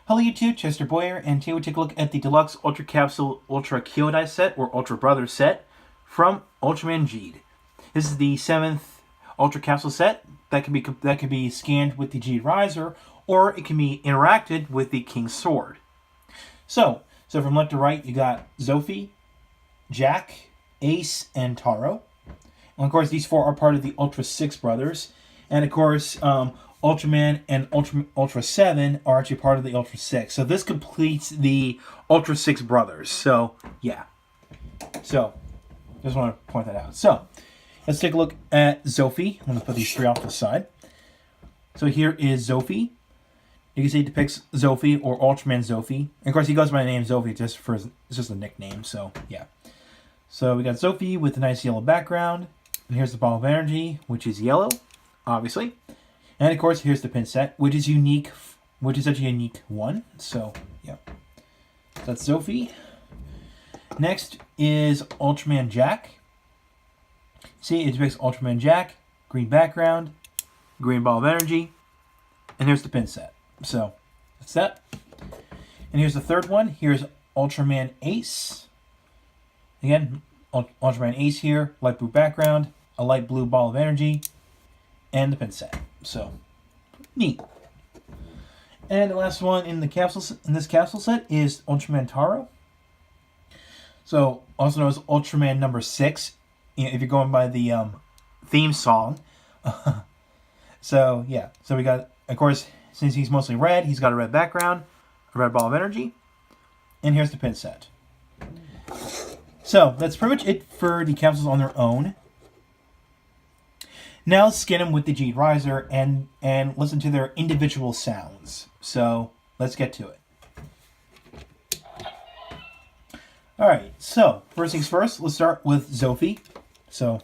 Hello YouTube, Chester Boyer, and today we take a look at the Deluxe Ultra Capsule Ultra Kyoudai set, or Ultra Brothers set, from Ultraman Geed. This is the 7th Ultra Capsule set that can be scanned with the Geed Riser, or it can be interacted with the King's Sword. So from left to right, you got Zophie, Jack, Ace, and Taro. And of course, these four are part of the Ultra 6 brothers. And of course, Ultraman and Ultra 7 are actually part of the Ultra 6. So this completes the Ultra 6 brothers. So, yeah. So, just want to point that out. So, let's take a look at Zophie. I'm going to put these three off to the side. So here is Zophie. You can see it depicts Zophie, or Ultraman Zophie. And of course, he goes by the name Zophie it's just a nickname. So, yeah. So, we got Zophie with a nice yellow background. And here's the ball of energy, which is yellow, obviously. And of course, here's the pin set, which is unique, which is such a unique one. So, yeah. That's Zophie. Next is Ultraman Jack. See, it depicts Ultraman Jack, green background, green ball of energy, and here's the pin set. So, that's that. And here's the third one. Here's Ultraman Ace. Again, Ultraman Ace here, light blue background, a light blue ball of energy, and the pin set. So, neat. And the last one in this capsule set is Ultraman Taro. So, also known as Ultraman number 6, if you're going by the theme song. So, yeah. So we got, of course, since he's mostly red, he's got a red background, a red ball of energy, and here's the pin set. So, that's pretty much it for the capsules on their own. Now let's scan them with the Geed Riser and listen to their individual sounds. So, let's get to it. Alright, so, first things first, let's start with Zophie. So,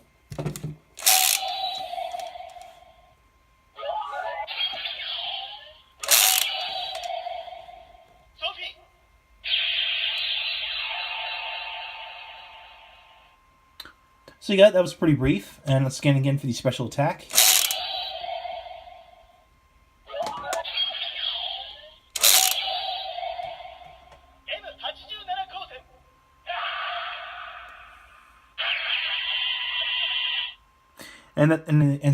so you got that was pretty brief, and let's scan again for the special attack. And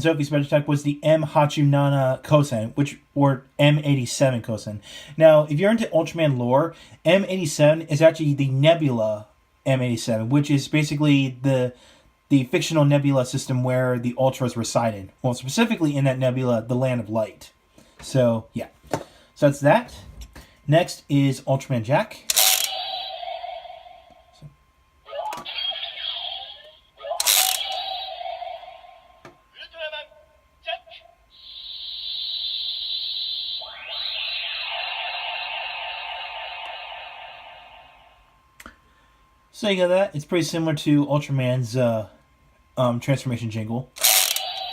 Zophie's special attack was the M87 Kosen, or M87 Kosen. Now, if you're into Ultraman lore, M87 is actually the Nebula M87, which is basically the fictional nebula system where the Ultras resided. Well, specifically in that nebula, the Land of Light. So, yeah. So that's that. Next is Ultraman Jack. So you got that. It's pretty similar to Ultraman's transformation jingle.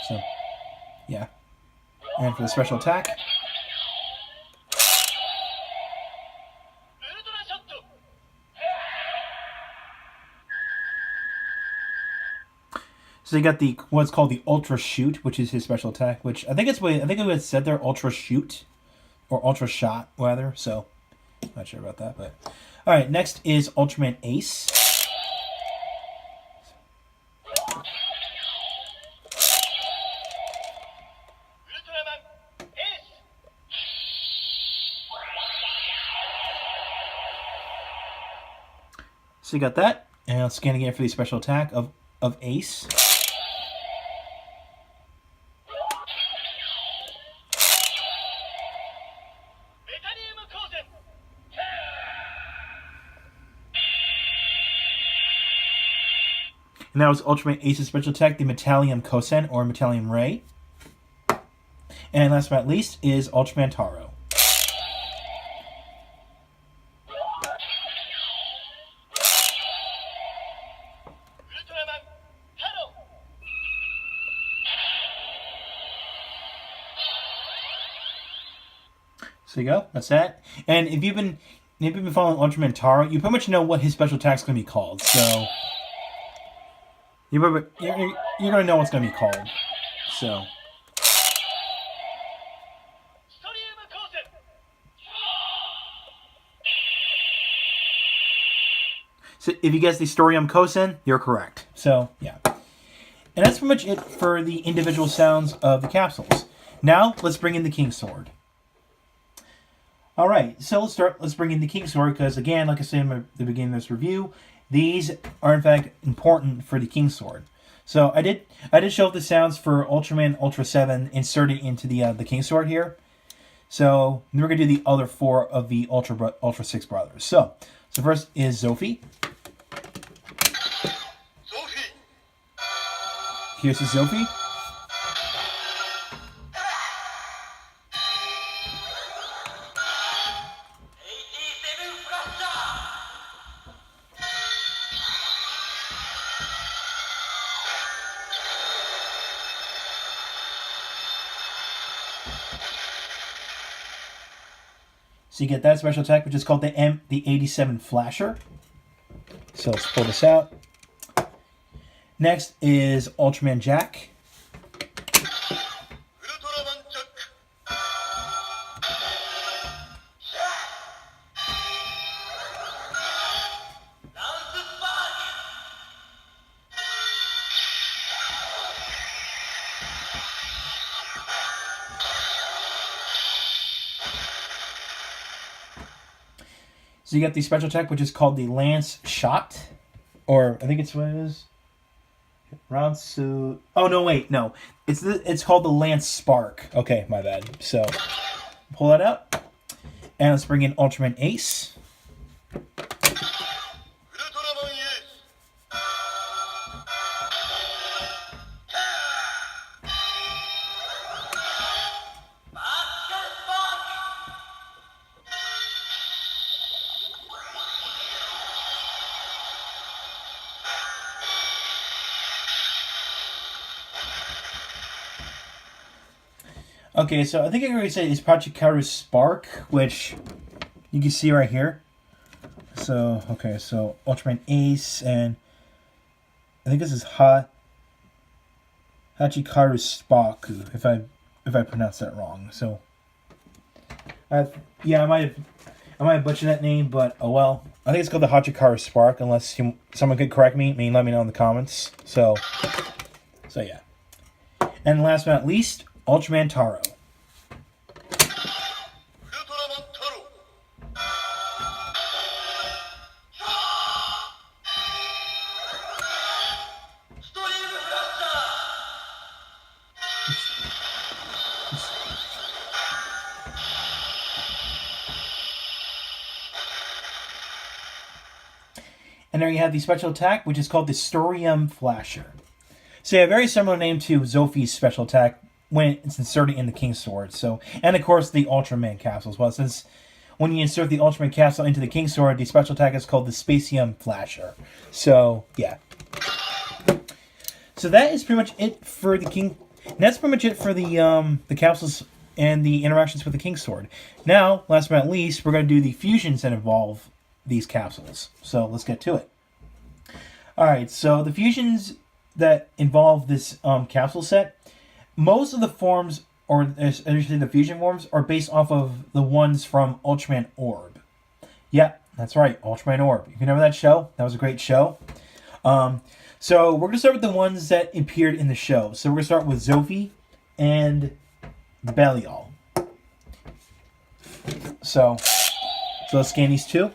So, yeah. And for the special attack. So you got the what's called the Ultra Shoot, which is his special attack, which I think it was said there, Ultra Shoot, or Ultra Shot rather. So, not sure about that, but all right. Next is Ultraman Ace. So you got that, and I'll scan again for the special attack of Ace. And that was Ultraman Ace's special attack, the Metallium Kosen, or Metallium Ray. And last but not least is Ultraman Taro. So you go. That's that. And if you've been following Ultraman Taro, you pretty much know what his special attack is going to be called. So you're going to know what's going to be called. So. So if you guess the Storium Kosen, you're correct. So, yeah. And that's pretty much it for the individual sounds of the capsules. Now, let's bring in the King Sword. Alright, so let's bring in the King Sword, because again, like I said in the beginning of this review, these are in fact important for the King Sword. So I did show the sounds for Ultraman Ultra 7 inserted into the King Sword here. So we're going to do the other 4 of the Ultra 6 brothers. So first is Zophie. Here's his Zophie. So you get that special attack, which is called the 87 Flasher. So let's pull this out. Next is Ultraman Jack. So you get the special attack, which is called the Lance Shot. Or, I think it's what it is. Round suit. Oh, no, wait, no. It's called the Lance Spark. Okay, my bad. So, pull that out. And let's bring in Ultraman Ace. Okay, so I think I already said it's Pachikaru's Spark, which you can see right here. So, okay, so Ultraman Ace, and I think this is Hachikaru Spaku, if I pronounce that wrong. So, yeah, I might have butchered that name, but oh well. I think it's called the Hachikaru Spark, unless someone could correct me. I mean, let me know in the comments. So yeah. And last but not least, Ultraman Taro. And there you have the special attack, which is called the Storium Flasher. So yeah, very similar name to Zophie's special attack when it's inserted in the King Sword. So, and of course the Ultraman capsule as well. Since when you insert the Ultraman capsule into the King Sword, the special attack is called the Spacium Flasher. So yeah. So that is pretty much it for the King. And that's pretty much it for the capsules and the interactions with the King Sword. Now, last but not least, we're going to do the fusions that involve these capsules. So let's get to it. Alright, so the fusions that involve this capsule set, most of the forms, or especially the fusion forms, are based off of the ones from Ultraman Orb. Yeah, that's right, Ultraman Orb. You remember that show? That was a great show. So we're going to start with the ones that appeared in the show. So we're going to start with Zophie and Belial. So let's scan these two.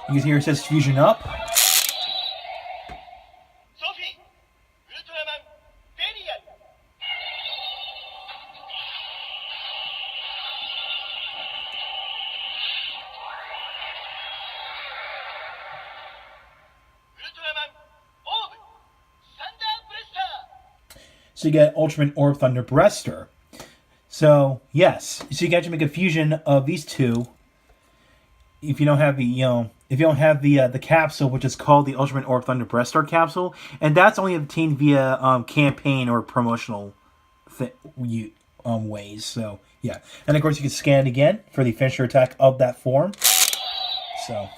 You can hear it says Fusion Up. So you get Ultraman Orb Thunder Breaster. So yes, so you can actually make a fusion of these two. If you don't have the capsule, which is called the Ultraman Orb Thunder Breastar capsule, and that's only obtained via campaign or promotional ways. So yeah, and of course you can scan it again for the finisher attack of that form. So.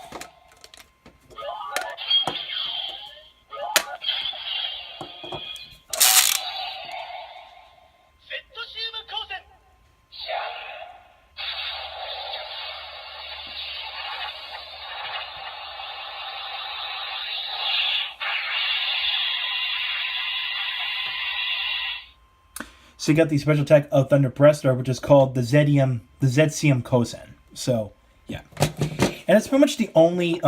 So you got the special attack of Thunder Breaststar, which is called the Zedium Kosen. So, yeah. And it's pretty much the only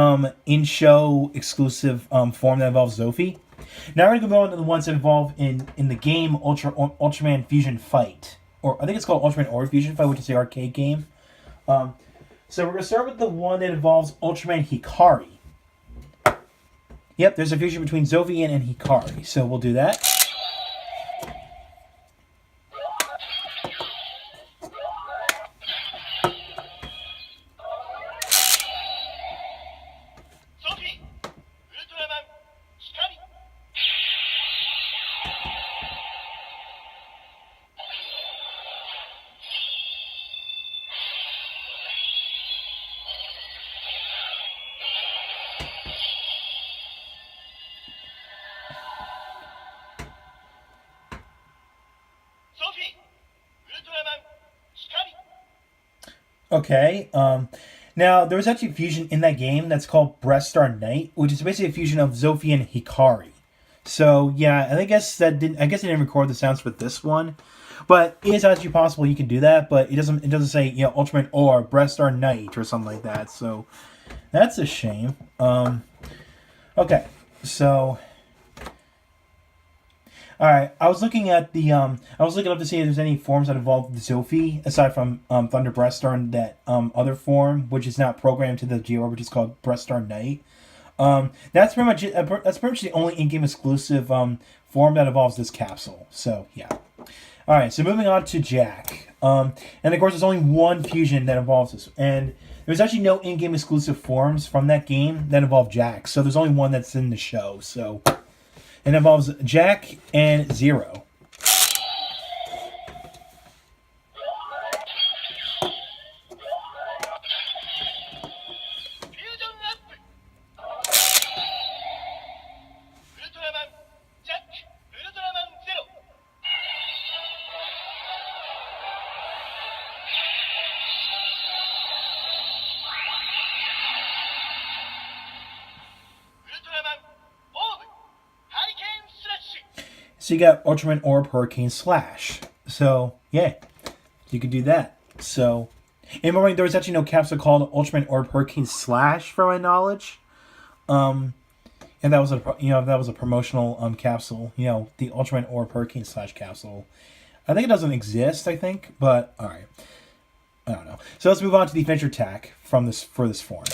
in-show exclusive form that involves Zophie. Now we're going to go on to the ones that involve in the game Ultraman Fusion Fight. Or I think it's called Ultraman Orb Fusion Fight, which is the arcade game. So we're going to start with the one that involves Ultraman Hikari. Yep, there's a fusion between Zophie and Hikari. So we'll do that. Okay, now there was actually a fusion in that game that's called Breaststar Knight, which is basically a fusion of Zophie and Hikari. So yeah, I guess I didn't record the sounds for this one, but it is actually possible you can do that. But it doesn't say Ultraman or Breaststar Knight or something like that. So that's a shame. Okay, so. Alright, I was looking up to see if there's any forms that involve Zophie, aside from Thunder Breaststar and that other form, which is not programmed to the GR, which is called Breaststar Knight. That's pretty much the only in-game exclusive form that involves this capsule. So, yeah. Alright, so moving on to Jack. And of course, there's only one fusion that involves this. And there's actually no in-game exclusive forms from that game that involve Jack. So there's only one that's in the show, so... It involves Jack and Zero. So you got Ultraman Orb Hurricane Slash. So, yeah, you could do that. So, and remember, there was actually no capsule called Ultraman Orb Hurricane Slash, for my knowledge. And that was a promotional capsule. The Ultraman Orb Hurricane Slash capsule. I think it doesn't exist. I think, but all right, I don't know. So let's move on to the Adventure Attack for this form.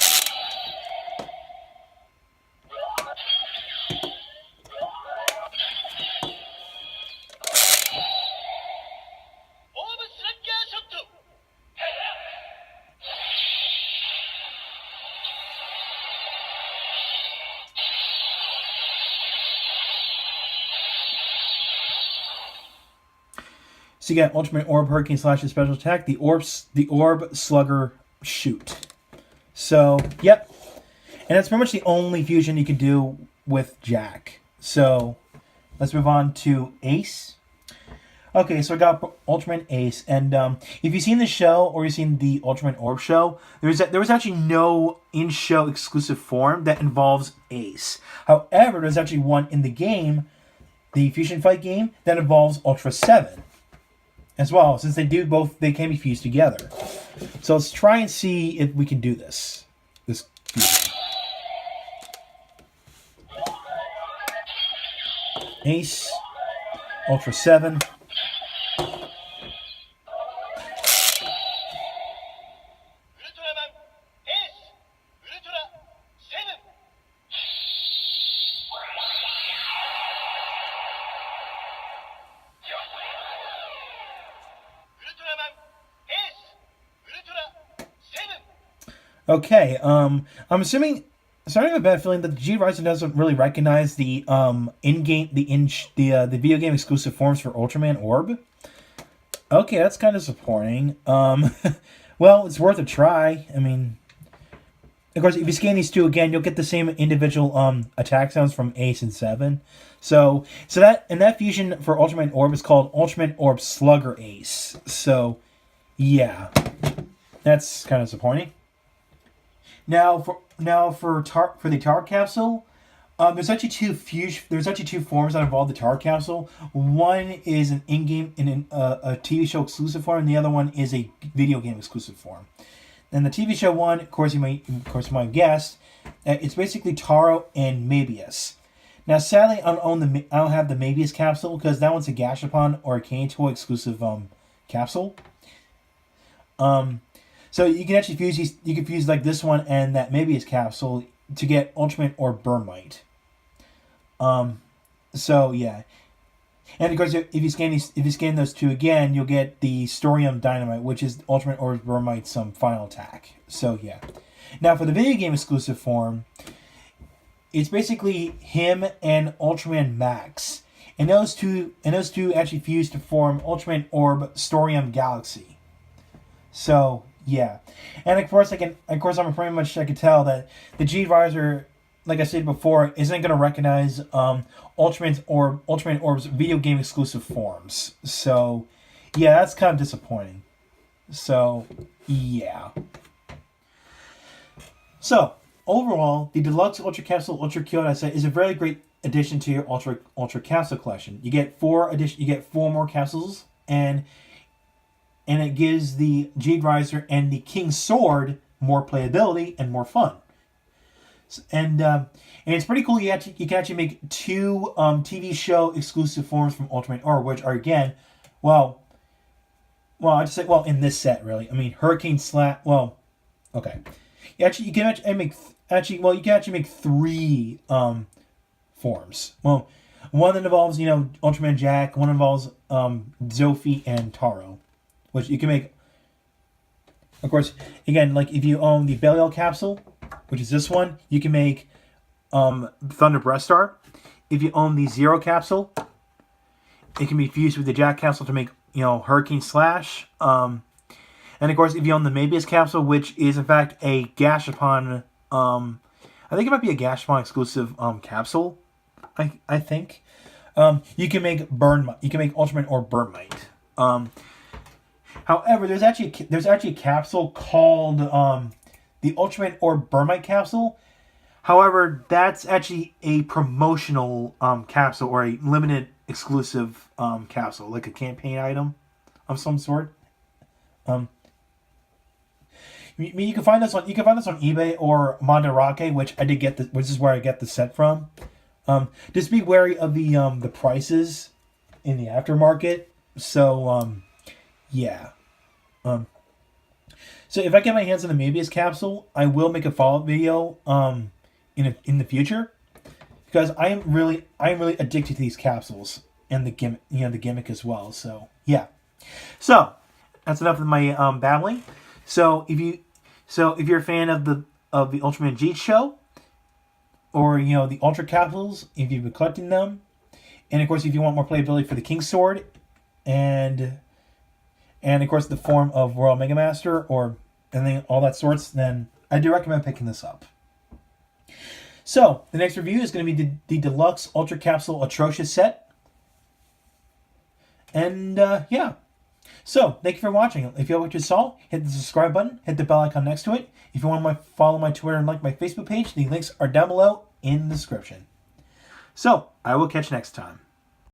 So you got Ultraman Orb Hurricane Slash's special attack, the Orb Slugger Shoot. So, yep. And that's pretty much the only fusion you can do with Jack. So, let's move on to Ace. Okay, so I got Ultraman Ace, and if you've seen the show or you've seen the Ultraman Orb show, there was actually no in-show exclusive form that involves Ace. However, there's actually one in the game, the Fusion Fight game, that involves Ultra 7. As well, since they can be fused together. So let's try and see if we can do this fusion. Ace, Ultra 7. Okay, I'm assuming, starting with a bad feeling that the G Rising doesn't really recognize the the video game exclusive forms for Ultraman Orb. Okay, that's kind of disappointing. Well, it's worth a try. I mean, of course, if you scan these two again, you'll get the same individual attack sounds from Ace and 7. So that fusion for Ultraman Orb is called Ultraman Orb Slugger Ace. So, yeah, that's kind of disappointing. Now for the Tar capsule, There's actually two forms that involve the Taro capsule. One is an in-game a TV show exclusive form, and the other one is a video game exclusive form. And the TV show one, of course you might have guessed, it's basically Taro and Mabius. Now, sadly, I don't have the Mabius capsule because that one's a Gashapon or a Cane Toy exclusive capsule. So you can actually fuse like this one and that Mabius capsule to get Ultraman or Burmite. So yeah, and of course if you scan those two again, you'll get the Storium Dynamite, which is Ultraman or Burmite's final attack. So yeah, now for the video game exclusive form, it's basically him and Ultraman Max, and those two actually fuse to form Ultraman Orb Storium Galaxy. So yeah, and of course I can tell that the G Advisor, like I said before, isn't going to recognize Ultraman Orb's video game exclusive forms. So yeah, that's kind of disappointing. So yeah. So overall, the Deluxe Ultra Capsule Ultra Kyoudai set is a very great addition to your Ultra Capsule collection. You get four more capsules, and it gives the Jade Riser and the King's Sword more playability and more fun. And it's pretty cool. You can actually make two TV show exclusive forms from Ultraman Orb, which are again, in this set really. I mean, Hurricane Slap. Well, okay. You can actually make three forms. Well, one that involves Ultraman Jack. One involves Zophie and Taro, which you can make. Of course, again, like if you own the Belial capsule, which is this one, you can make Thunder Breath Star. If you own the Zero capsule, it can be fused with the Jack capsule to make Hurricane Slash. And of course, if you own the Mabius capsule, which is in fact a Gashapon, I think it might be a Gashapon exclusive capsule. I think you can make Ultraman or Burmite. However, there's actually a capsule called the Ultraman or Burmite capsule. However, that's actually a promotional capsule or a limited exclusive capsule, like a campaign item of some sort. You can find this on eBay or Mandarake, which is where I get the set from. Just be wary of the prices in the aftermarket. So yeah. So if I get my hands on the Mabius capsule, I will make a follow-up video in the future, because I am really addicted to these capsules and the gimmick as well. So yeah. So that's enough of my babbling. So if you're a fan of the Ultraman G show, or the Ultra capsules, if you've been collecting them, and of course if you want more playability for the King's Sword, and of course the form of Royal Mega Master or anything all that sorts, then I do recommend picking this up. So the next review is going to be the Deluxe Ultra Capsule Atrocious set, and yeah. So, thank you for watching. If you like what you saw, hit the subscribe button, hit the bell icon next to it. If you want to follow my Twitter and like my Facebook page, the links are down below in the description. So, I will catch you next time.